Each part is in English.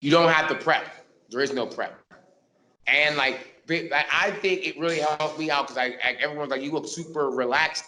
You don't have to prep. There is no prep. And like, I think it really helped me out because everyone's like, you look super relaxed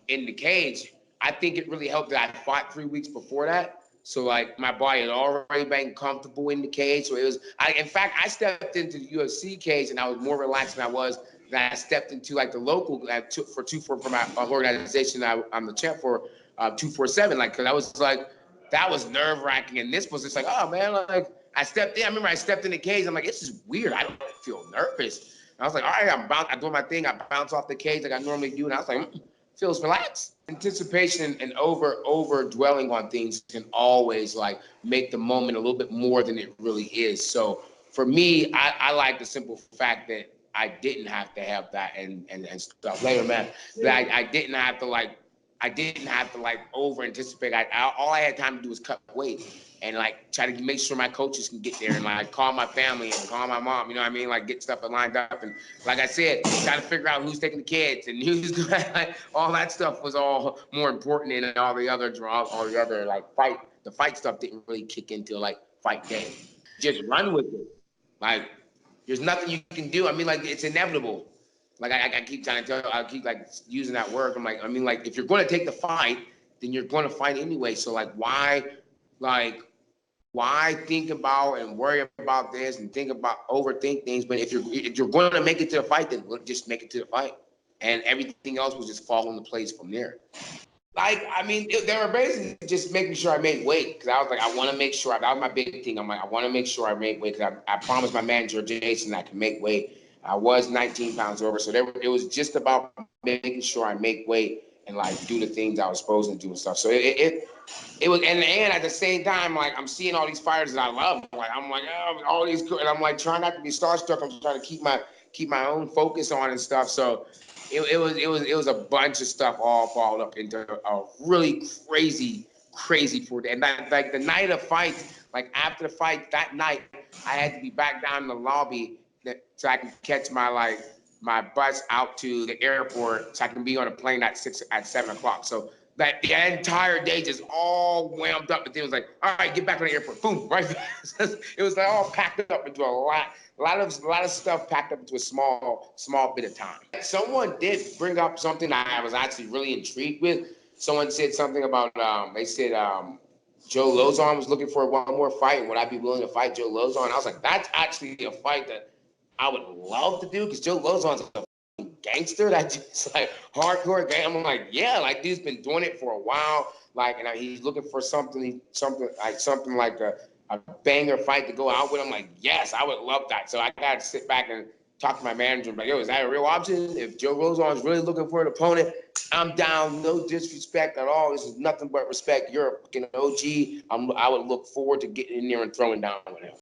in the cage. I think it really helped that I fought 3 weeks before that. So like my body had already been comfortable in the cage. So it was, in fact, I stepped into the UFC cage and I was more relaxed than I was than I stepped into like the local for my organization I'm the champ for 247. Like, cause I was like, that was nerve wracking. And this was just like, oh man, like I stepped in. I remember I stepped in the cage. I'm like, this is weird. I don't feel nervous. And I was like, all right, I'm doing my thing. I bounce off the cage like I normally do. And I was like, feels relaxed. Anticipation and over dwelling on things can always like make the moment a little bit more than it really is. So for me, I like the simple fact that I didn't have to have that and stuff later, man. That I didn't have to like over anticipate. All I had time to do was cut weight and like try to make sure my coaches can get there and like call my family and call my mom. You know what I mean? Like get stuff lined up and like I said, try to figure out who's taking the kids and who's like all that stuff was all more important than all the other like the fight stuff didn't really kick into like fight day. Just run with it. Like there's nothing you can do. I mean, like it's inevitable. Like I keep trying to tell, I keep like using that word. I'm like, I mean, like if you're going to take the fight, then you're going to fight anyway. So like, why think about and worry about this and think about overthink things? But if you're going to make it to the fight, then just make it to the fight, and everything else will just fall into place from there. Like, I mean, they were basically just making sure I made weight because I was like, I want to make sure. That was my big thing. I'm like, I want to make sure I make weight because I promised my manager Jason I can make weight. I was 19 pounds over, so it was just about making sure I make weight and like do the things I was supposed to do and stuff. So it was, and at the same time, like I'm seeing all these fighters that I love. Like I'm like, oh, all these, and I'm like trying not to be starstruck. I'm trying to keep my own focus on and stuff. So it was a bunch of stuff all followed up into a really crazy for and that, like the night of fight, like after the fight that night, I had to be back down in the lobby so I can catch my bus out to the airport so I can be on a plane at 7 o'clock. So that the entire day just all wound up. But then it was like, all right, get back to the airport. Boom, right. It was like all packed up into a lot of stuff packed up into a small bit of time. Someone did bring up something that I was actually really intrigued with. Someone said something about they said Joe Lozon was looking for one more fight. Would I be willing to fight Joe Lozon? I was like, that's actually a fight that I would love to do because Joe Lozon's a gangster that just like hardcore gang. I'm like, yeah, like dude's been doing it for a while. Like, and he's looking for something like a banger fight to go out with. I'm like, yes, I would love that. So I got to sit back and talk to my manager. Like, yo, is that a real option? If Joe Lozon is really looking for an opponent, I'm down. No disrespect at all. This is nothing but respect. You're a fucking OG. I would look forward to getting in there and throwing down with him.